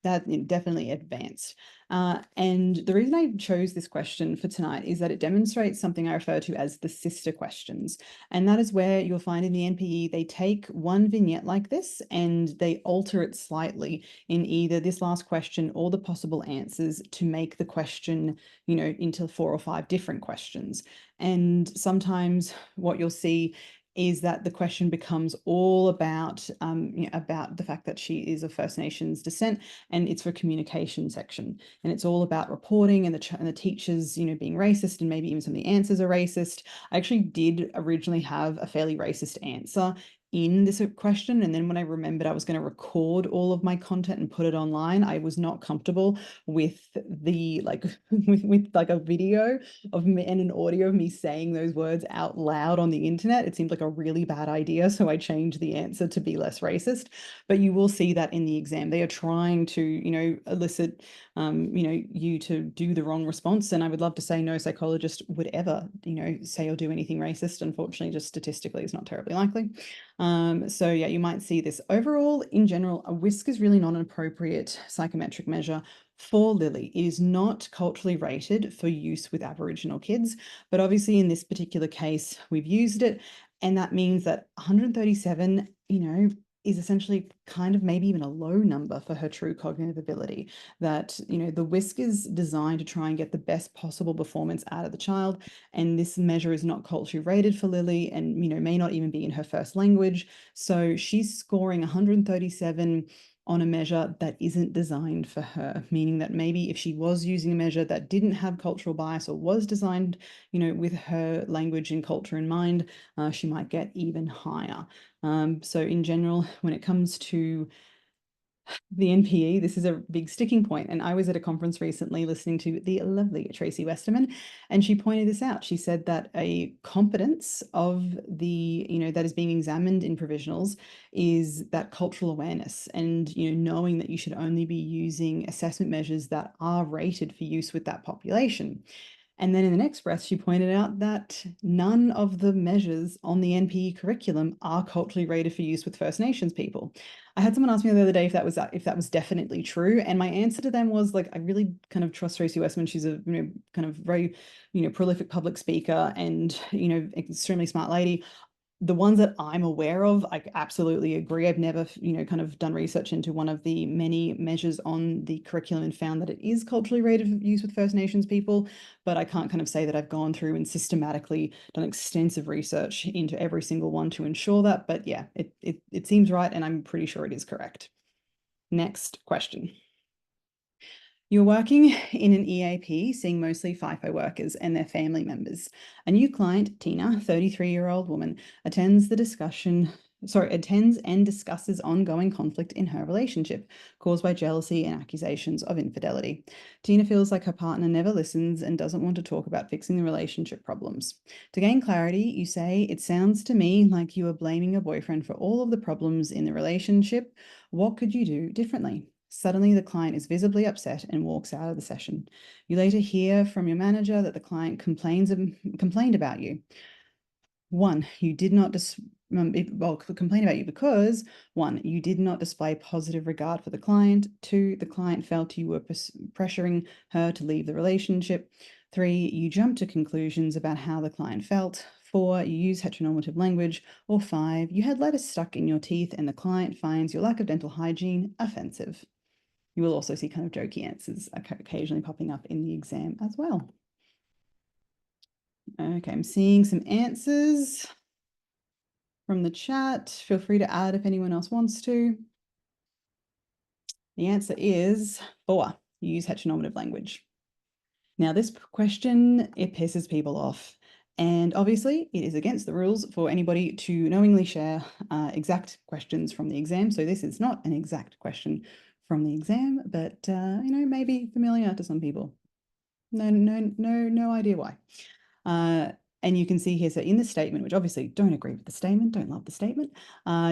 That definitely advanced. And the reason I chose this question for tonight is that it demonstrates something I refer to as the sister questions. And that is where you'll find in the NPE, they take one vignette like this and they alter it slightly in either this last question or the possible answers to make the question, into 4 or 5 different questions. And sometimes what you'll see is that the question becomes all about about the fact that she is of First Nations descent, and it's for communication section, and it's all about reporting and the teachers being racist, and maybe even some of the answers are racist. I actually did originally have a fairly racist answer in this question, and then when I remembered I was going to record all of my content and put it online, I was not comfortable with the with like a video of me and an audio of me saying those words out loud on the internet. It seemed like a really bad idea, so I changed the answer to be less racist. But you will see that in the exam. They are trying to, elicit, you to do the wrong response. And I would love to say no psychologist would ever, say or do anything racist. Unfortunately, just statistically, it's not terribly likely. So yeah, you might see this. Overall, in general, a whisk is really not an appropriate psychometric measure for Lily. It is not culturally rated for use with Aboriginal kids, but obviously in this particular case, we've used it, and that means that 137, is essentially kind of maybe even a low number for her true cognitive ability. That, the whisk is designed to try and get the best possible performance out of the child, and this measure is not culturally rated for Lily and, may not even be in her first language. So she's scoring 137 on a measure that isn't designed for her, meaning that maybe if she was using a measure that didn't have cultural bias or was designed, with her language and culture in mind, she might get even higher. So in general, when it comes to the NPE, this is a big sticking point. And I was at a conference recently listening to the lovely Tracy Westerman, and she pointed this out. She said that a competence of the, that is being examined in provisionals is that cultural awareness and, knowing that you should only be using assessment measures that are rated for use with that population. And then in the next breath, she pointed out that none of the measures on the NPE curriculum are culturally rated for use with First Nations people. I had someone ask me the other day if that was definitely true, and my answer to them was like, I really kind of trust Tracy Westman. She's a kind of very prolific public speaker and extremely smart lady. The ones that I'm aware of, I absolutely agree. I've never, kind of done research into one of the many measures on the curriculum and found that it is culturally rated for use with First Nations people, but I can't kind of say that I've gone through and systematically done extensive research into every single one to ensure that. But yeah, it seems right, and I'm pretty sure it is correct. Next question. You're working in an EAP, seeing mostly FIFO workers and their family members. A new client, Tina, 33-year-old woman, attends and discusses ongoing conflict in her relationship caused by jealousy and accusations of infidelity. Tina feels like her partner never listens and doesn't want to talk about fixing the relationship problems. To gain clarity, you say, "It sounds to me like you are blaming your boyfriend for all of the problems in the relationship. What could you do differently?" Suddenly, the client is visibly upset and walks out of the session. You later hear from your manager that the client complained about you. 1, you did not complain about you because 1, you did not display positive regard for the client. 2, the client felt you were pressuring her to leave the relationship. 3, you jumped to conclusions about how the client felt. 4, you use heteronormative language. Or 5, you had lettuce stuck in your teeth and the client finds your lack of dental hygiene offensive. You will also see kind of jokey answers occasionally popping up in the exam as well. Okay, I'm seeing some answers from the chat. Feel free to add if anyone else wants to. The answer is 4, you use heteronormative language. Now, this question, it pisses people off. And obviously, it is against the rules for anybody to knowingly share exact questions from the exam. So this is not an exact question from the exam, but maybe familiar to some people. No idea why. And you can see here, so in the statement, which obviously don't agree with the statement, don't love the statement,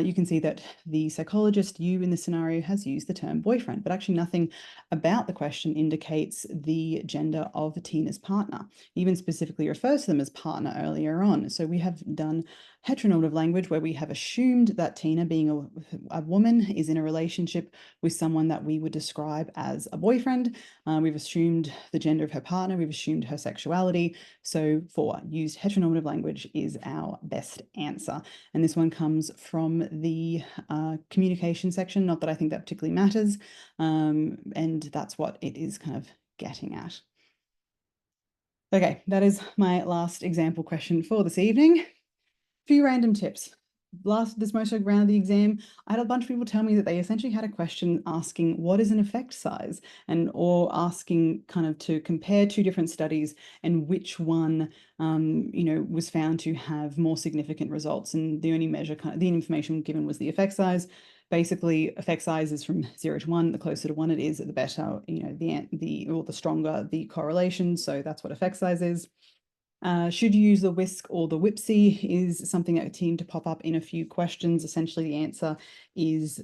you can see that the psychologist, you in the scenario, has used the term boyfriend, but actually nothing about the question indicates the gender of Tina's partner, even specifically refers to them as partner earlier on. So we have done heteronormative language where we have assumed that Tina, being a woman, is in a relationship with someone that we would describe as a boyfriend. We've assumed the gender of her partner, we've assumed her sexuality. So 4, used heteronormative language is our best answer. And this one comes from the communication section, not that I think that particularly matters. And that's what it is kind of getting at. Okay, that is my last example question for this evening. Few random tips. This most round of the exam, I had a bunch of people tell me that they essentially had a question asking what is an effect size, and or asking kind of to compare 2 different studies and which one was found to have more significant results. And the only measure, the information given was the effect size. Basically, effect size is from 0 to 1. The closer to 1 it is, the better, the stronger the correlation. So that's what effect size is. Should you use the whisk or the whipsy is something that seemed to pop up in a few questions. Essentially, the answer is,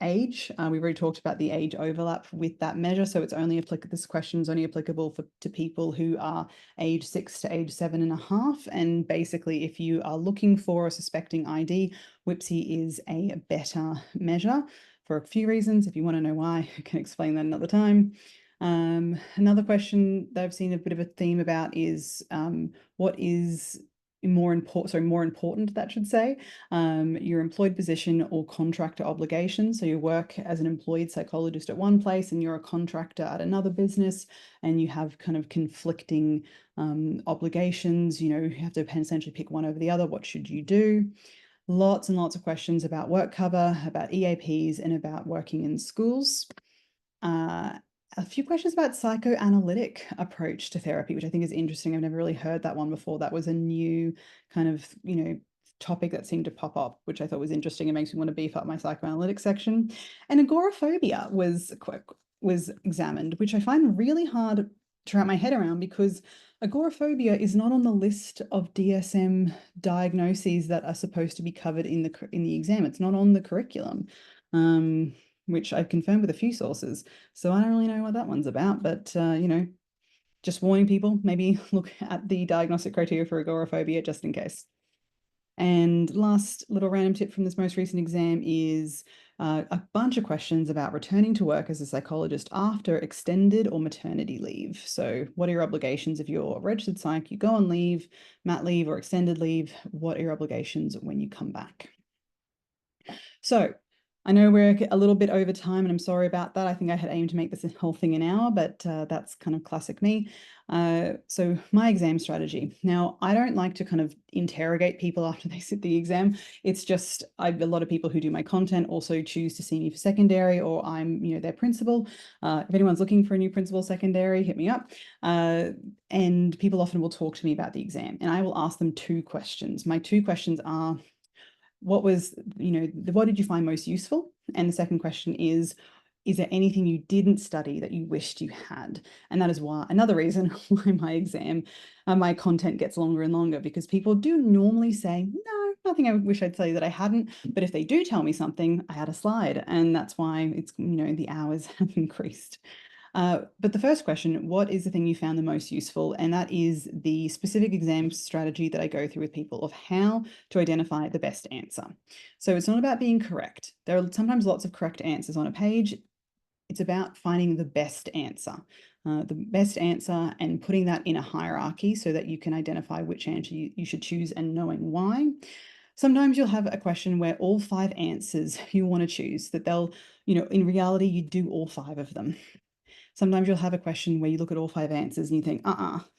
age. We've already talked about the age overlap with that measure. So it's only applicable, this question is only applicable to people who are age 6 to age 7.5. And basically, if you are looking for a suspecting ID, whipsy is a better measure for a few reasons. If you want to know why, I can explain that another time. Another question that I've seen a bit of a theme about is what is more important, that should say, your employed position or contractor obligation. So you work as an employed psychologist at one place and you're a contractor at another business, and you have kind of conflicting obligations. You have to essentially pick one over the other. What should you do? Lots and lots of questions about work cover, about EAPs, and about working in schools. A few questions about psychoanalytic approach to therapy, which I think is interesting. I've never really heard that one before. That was a new kind of, topic that seemed to pop up, which I thought was interesting. It makes me want to beef up my psychoanalytic section. And agoraphobia was examined, which I find really hard to wrap my head around, because agoraphobia is not on the list of DSM diagnoses that are supposed to be covered in the exam. It's not on the curriculum. Which I've confirmed with a few sources. So I don't really know what that one's about, but just warning people, maybe look at the diagnostic criteria for agoraphobia just in case. And last little random tip from this most recent exam is a bunch of questions about returning to work as a psychologist after extended or maternity leave. So what are your obligations if you're a registered psych, you go on leave, mat leave or extended leave? What are your obligations when you come back? So I know we're a little bit over time, and I'm sorry about that. I think I had aimed to make this whole thing an hour, but that's kind of classic me. So my exam strategy. Now, I don't like to kind of interrogate people after they sit the exam. It's just a lot of people who do my content also choose to see me for secondary, or I'm their principal. If anyone's looking for a new principal secondary, hit me up. And people often will talk to me about the exam, and I will ask them 2 questions. My 2 questions are, what did you find most useful? And the second question is there anything you didn't study that you wished you had? And that is another reason why my exam, my content gets longer and longer, because people do normally say, no, nothing I wish I'd say that I hadn't. But if they do tell me something, I had a slide. And that's why it's, the hours have increased. But the first question, what is the thing you found the most useful? And that is the specific exam strategy that I go through with people of how to identify the best answer. So it's not about being correct. There are sometimes lots of correct answers on a page. It's about finding the best answer. And putting that in a hierarchy so that you can identify which answer you should choose and knowing why. Sometimes you'll have a question where all 5 answers you want to choose, that they'll, in reality, you do all 5 of them. Sometimes you'll have a question where you look at all 5 answers and you think,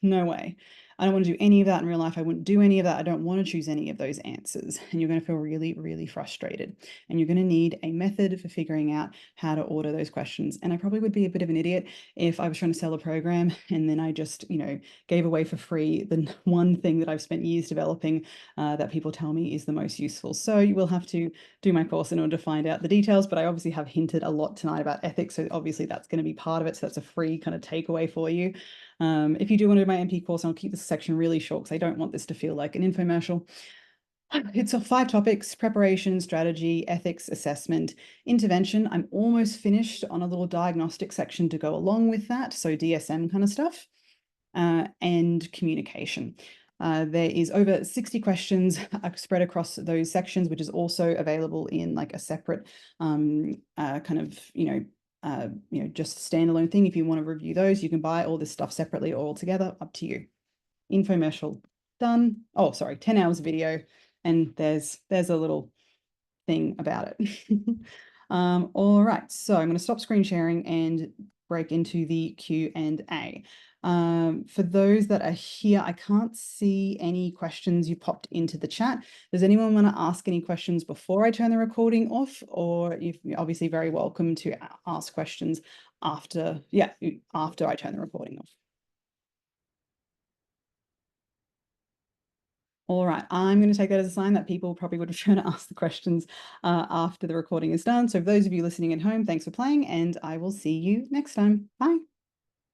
no way. I don't want to do any of that in real life. I wouldn't do any of that. I don't want to choose any of those answers. And you're going to feel really, really frustrated. And you're going to need a method for figuring out how to order those questions. And I probably would be a bit of an idiot if I was trying to sell a program and then I just, gave away for free the one thing that I've spent years developing that people tell me is the most useful. So you will have to do my course in order to find out the details, but I obviously have hinted a lot tonight about ethics. So obviously that's going to be part of it. So that's a free kind of takeaway for you. If you do want to do my NP course, I'll keep this section really short because I don't want this to feel like an infomercial. It's 5 topics: preparation, strategy, ethics, assessment, intervention. I'm almost finished on a little diagnostic section to go along with that, so DSM kind of stuff, and communication. There is over 60 questions spread across those sections, which is also available in like a separate kind of, just standalone thing. If you want to review those, you can buy all this stuff separately or all together, up to you. Infomercial done. Oh, sorry, 10 hours of video, and there's a little thing about it. All right, so I'm going to stop screen sharing and break into the Q&A. For those that are here, I can't see any questions you popped into the chat. Does anyone want to ask any questions before I turn the recording off? Or you're obviously very welcome to ask questions after I turn the recording off. All right, I'm going to take that as a sign that people probably would prefer to ask the questions after the recording is done. So for those of you listening at home, thanks for playing, and I will see you next time. Bye.